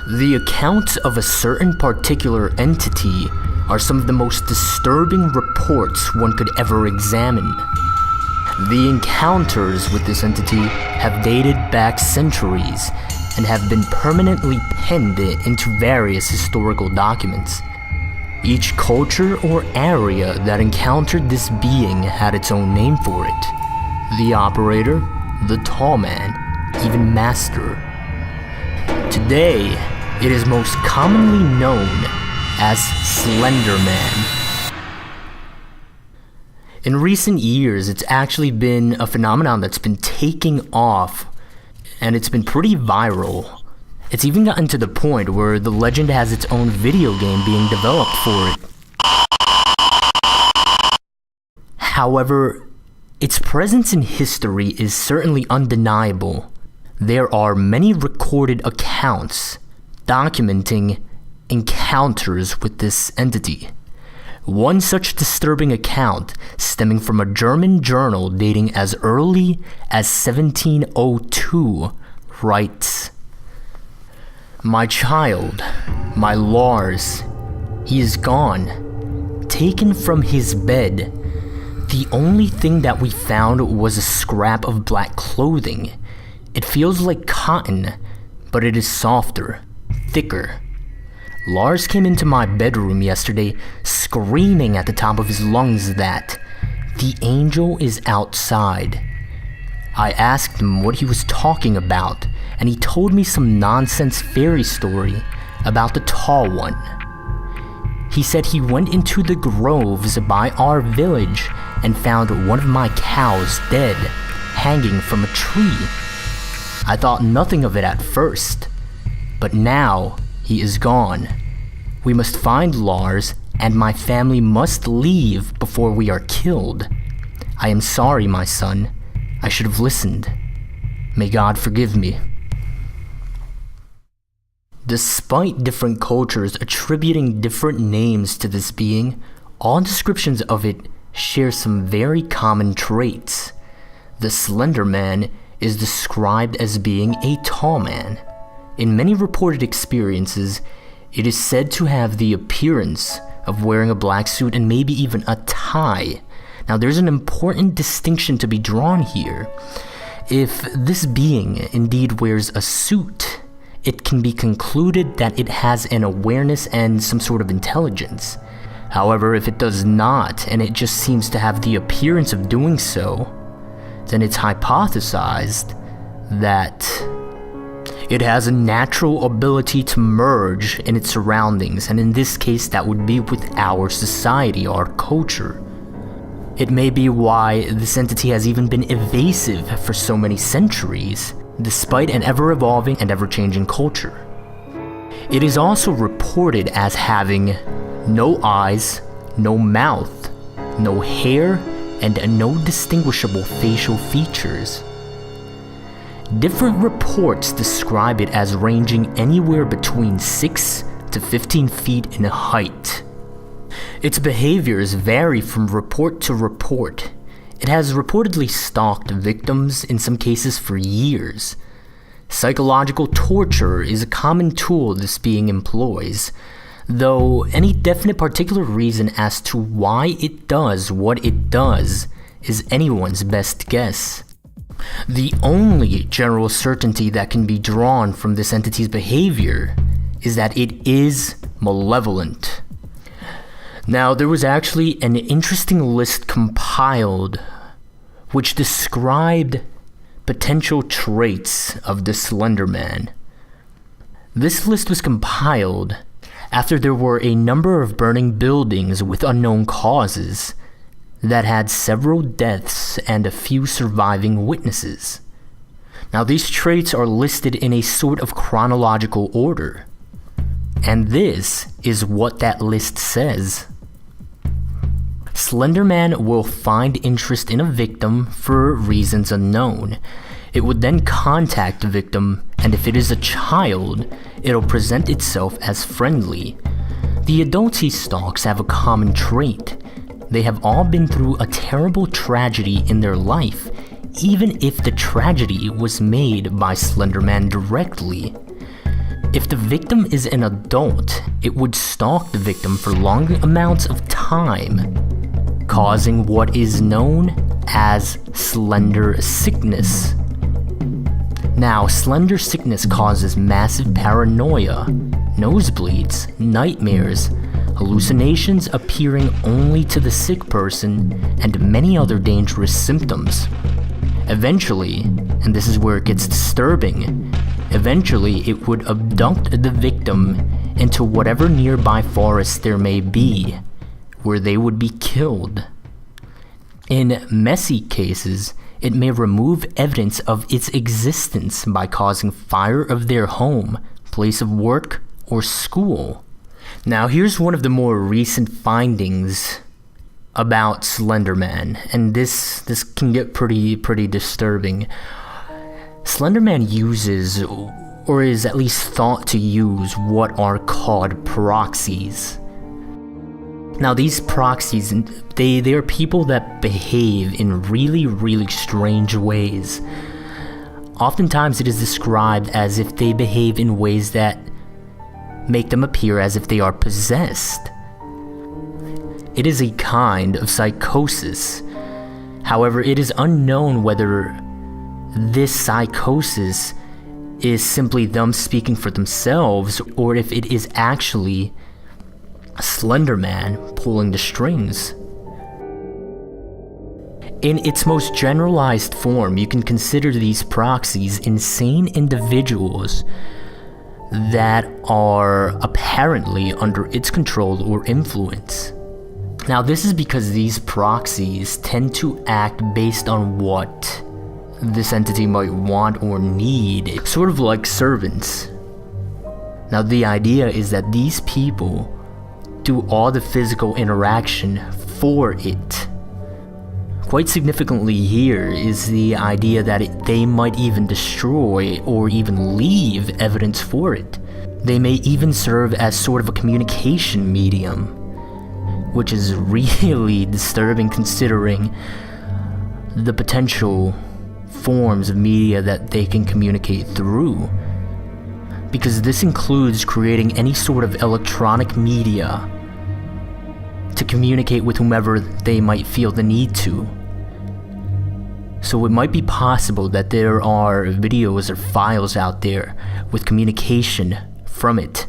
The accounts of a certain particular entity are some of the most disturbing reports one could ever examine. The encounters with this entity have dated back centuries and have been permanently penned into various historical documents. Each culture or area that encountered this being had its own name for it. The operator, the tall man, even master. Today, it is most commonly known as Slender Man. In recent years, it's actually been a phenomenon that's been taking off, and it's been pretty viral. It's even gotten to the point where the legend has its own video game being developed for it. However, its presence in history is certainly undeniable. There are many recorded accounts documenting encounters with this entity. One such disturbing account, stemming from a German journal dating as early as 1702, writes, "My child, my Lars, he is gone, taken from his bed. The only thing that we found was a scrap of black clothing. It feels like cotton, but it is softer, thicker. Lars came into my bedroom yesterday screaming at the top of his lungs that the angel is outside. I asked him what he was talking about, and he told me some nonsense fairy story about the tall one. He said he went into the groves by our village and found one of my cows dead, hanging from a tree. I thought nothing of it at first, but now he is gone. We must find Lars, and my family must leave before we are killed. I am sorry, my son. I should have listened. May God forgive me." Despite different cultures attributing different names to this being, all descriptions of it share some very common traits. The Slender Man is described as being a tall man. In many reported experiences, it is said to have the appearance of wearing a black suit and maybe even a tie. Now, there's an important distinction to be drawn here. If this being indeed wears a suit, it can be concluded that it has an awareness and some sort of intelligence. However, if it does not, and it just seems to have the appearance of doing so, then it's hypothesized that it has a natural ability to merge in its surroundings, and in this case that would be with our society, our culture. It may be why this entity has even been evasive for so many centuries, despite an ever-evolving and ever-changing culture. It is also reported as having no eyes, no mouth, no hair, and no distinguishable facial features. Different reports describe it as ranging anywhere between 6 to 15 feet in height. Its behaviors vary from report to report. It has reportedly stalked victims, in some cases for years. Psychological torture is a common tool this being employs, though any definite particular reason as to why it does what it does is anyone's best guess. The only general certainty that can be drawn from this entity's behavior is that it is malevolent. Now, there was actually an interesting list compiled which described potential traits of the Slender Man. This list was compiled after there were a number of burning buildings with unknown causes that had several deaths and a few surviving witnesses. Now, these traits are listed in a sort of chronological order, and this is what that list says. Slender Man will find interest in a victim for reasons unknown. It would then contact the victim, and if it is a child, it'll present itself as friendly. The adults he stalks have a common trait. They have all been through a terrible tragedy in their life, even if the tragedy was made by Slender Man directly. If the victim is an adult, it would stalk the victim for long amounts of time, causing what is known as slender sickness. Now, slender sickness causes massive paranoia, nosebleeds, nightmares, hallucinations appearing only to the sick person, and many other dangerous symptoms. Eventually, and this is where it gets disturbing, eventually it would abduct the victim into whatever nearby forest there may be, where they would be killed. In messy cases, it may remove evidence of its existence by causing fire of their home, place of work, or school. Now here's one of the more recent findings about Slender Man, and this can get pretty disturbing. Slender Man uses, or is at least thought to use, what are called proxies. Now these proxies, they are people that behave in really strange ways. Oftentimes it is described as if they behave in ways that make them appear as if they are possessed. It is a kind of psychosis. However, it is unknown whether this psychosis is simply them speaking for themselves, or if it is actually Slender Man pulling the strings. In its most generalized form, you can consider these proxies insane individuals that are apparently under its control or influence. Now, this is because these proxies tend to act based on what this entity might want or need, sort of like servants. Now, the idea is that these people do all the physical interaction for it. Quite significantly here is the idea that they might even destroy or even leave evidence for it. They may even serve as sort of a communication medium, which is really disturbing considering the potential forms of media that they can communicate through. Because this includes creating any sort of electronic media to communicate with whomever they might feel the need to. So it might be possible that there are videos or files out there with communication from it.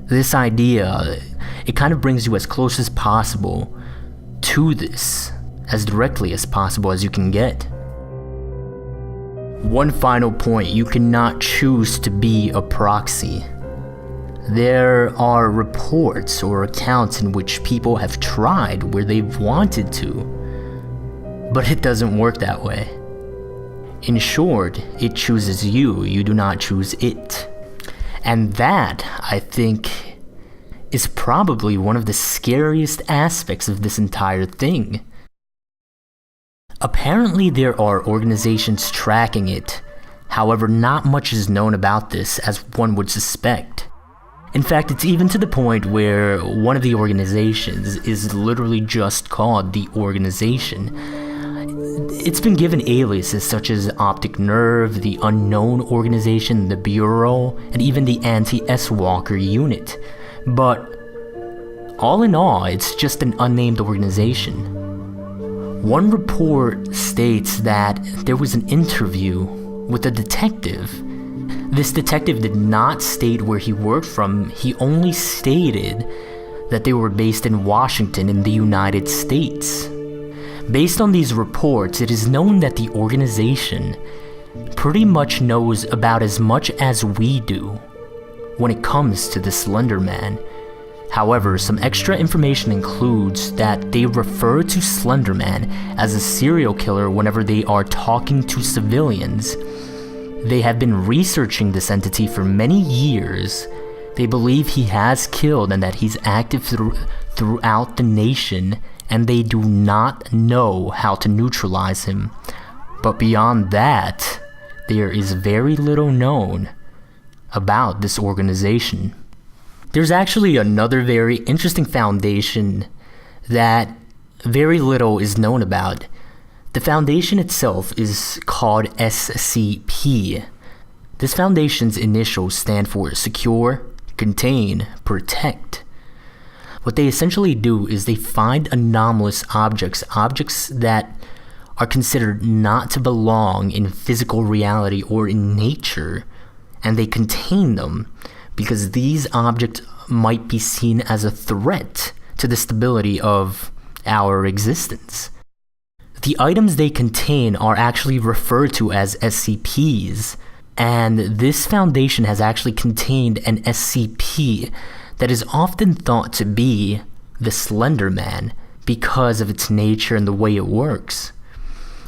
This idea, it kind of brings you as close as possible to this, as directly as possible as you can get. One final point, you cannot choose to be a proxy. There are reports or accounts in which people have tried where they've wanted to, but it doesn't work that way. In short, it chooses you, you do not choose it. And that, I think, is probably one of the scariest aspects of this entire thing. Apparently there are organizations tracking it, however not much is known about this as one would suspect. In fact, it's even to the point where one of the organizations is literally just called the organization. It's been given aliases such as Optic Nerve, the Unknown Organization, the Bureau, and even the Anti-S-Walker Unit. But all in all, it's just an unnamed organization. One report states that there was an interview with a detective. This detective did not state where he worked from, he only stated that they were based in Washington in the United States. Based on these reports, it is known that the organization pretty much knows about as much as we do when it comes to the Slender Man. However, some extra information includes that they refer to Slender Man as a serial killer whenever they are talking to civilians. They have been researching this entity for many years. They believe he has killed and that he's active throughout the nation, and they do not know how to neutralize him. But beyond that, there is very little known about this organization. There's actually another very interesting foundation that very little is known about. The foundation itself is called SCP. This foundation's initials stand for secure, contain, protect. What they essentially do is they find anomalous objects that are considered not to belong in physical reality or in nature, and they contain them because these objects might be seen as a threat to the stability of our existence. The items they contain are actually referred to as SCPs, and this foundation has actually contained an SCP that is often thought to be the Slender Man because of its nature and the way it works.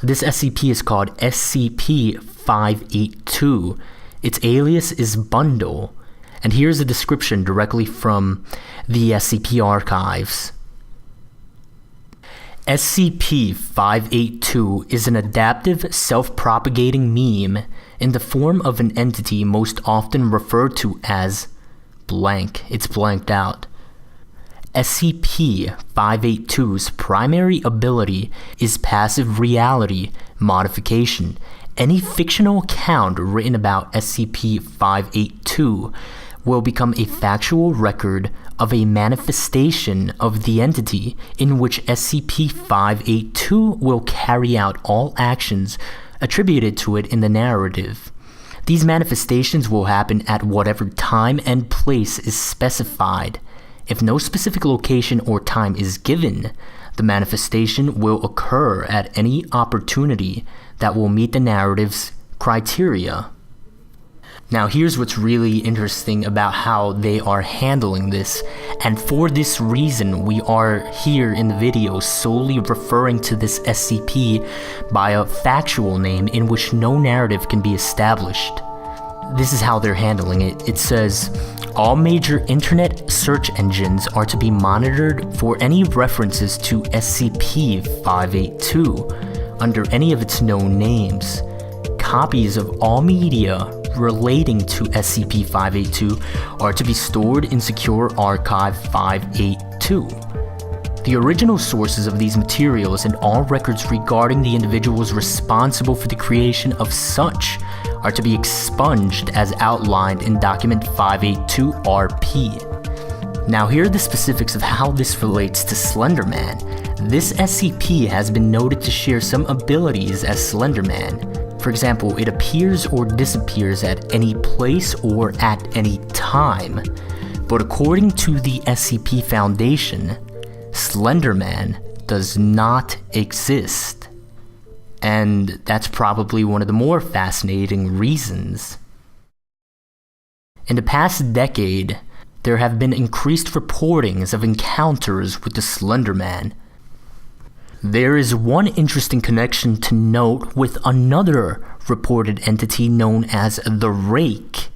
This SCP is called SCP-582. Its alias is Bundle, and here's a description directly from the SCP archives. SCP-582 is an adaptive, self-propagating meme in the form of an entity most often referred to as blank. It's blanked out. SCP-582's primary ability is passive reality modification. Any fictional account written about SCP-582 will become a factual record of a manifestation of the entity in which SCP-582 will carry out all actions attributed to it in the narrative. These manifestations will happen at whatever time and place is specified. If no specific location or time is given, the manifestation will occur at any opportunity that will meet the narrative's criteria. Now here's what's really interesting about how they are handling this, and for this reason we are here in the video solely referring to this SCP by a factual name in which no narrative can be established. This is how they're handling it. It says, all major internet search engines are to be monitored for any references to SCP-582 under any of its known names. Copies of all media relating to SCP-582 are to be stored in Secure Archive 582. The original sources of these materials and all records regarding the individuals responsible for the creation of such are to be expunged as outlined in Document 582-RP. Now here are the specifics of how this relates to Slender Man. This SCP has been noted to share some abilities as Slender Man. For example, it appears or disappears at any place or at any time. But according to the SCP Foundation, Slender Man does not exist. And that's probably one of the more fascinating reasons. In the past decade, there have been increased reportings of encounters with the Slender Man. There is one interesting connection to note with another reported entity known as the Rake.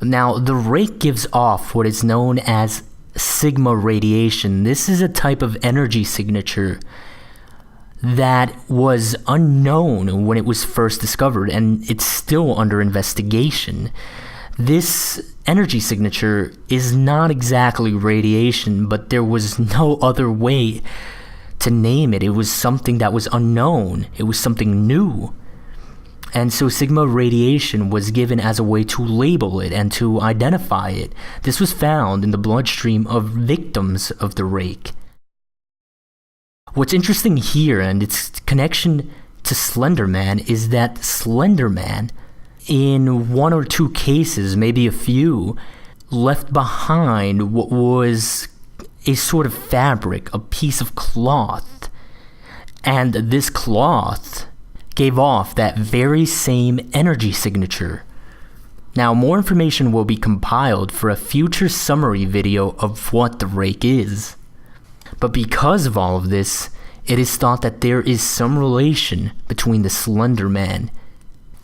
Now, the Rake gives off what is known as sigma radiation. This is a type of energy signature that was unknown when it was first discovered, and it's still under investigation. This energy signature is not exactly radiation, but there was no other way to name it. It was something that was unknown. It was something new. And so sigma radiation was given as a way to label it and to identify it. This was found in the bloodstream of victims of the Rake. What's interesting here and its connection to Slender Man is that Slender Man, in one or two cases, maybe a few, left behind what was a sort of fabric, a piece of cloth. And this cloth gave off that very same energy signature. Now, more information will be compiled for a future summary video of what the Rake is. But because of all of this, it is thought that there is some relation between the Slender Man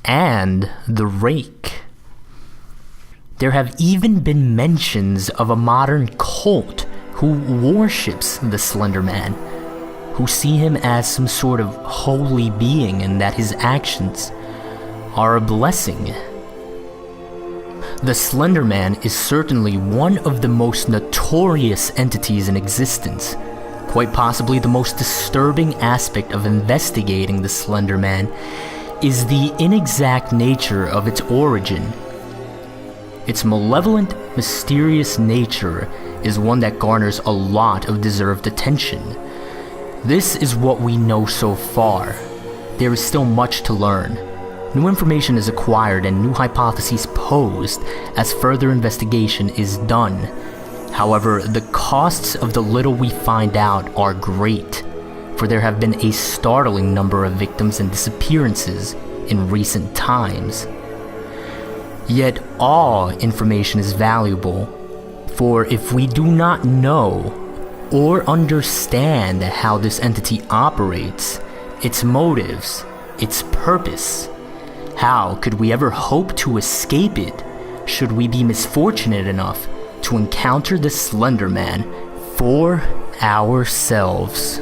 and the Rake. There have even been mentions of a modern cult who worships the Slender Man, who see him as some sort of holy being and that his actions are a blessing. The Slender Man is certainly one of the most notorious entities in existence. Quite possibly the most disturbing aspect of investigating the Slender Man is the inexact nature of its origin. Its malevolent, mysterious nature is one that garners a lot of deserved attention. This is what we know so far. There is still much to learn. New information is acquired and new hypotheses posed as further investigation is done. However, the costs of the little we find out are great, for there have been a startling number of victims and disappearances in recent times. Yet all information is valuable, for if we do not know or understand how this entity operates, its motives, its purpose, how could we ever hope to escape it should we be misfortunate enough to encounter the Slender Man for ourselves?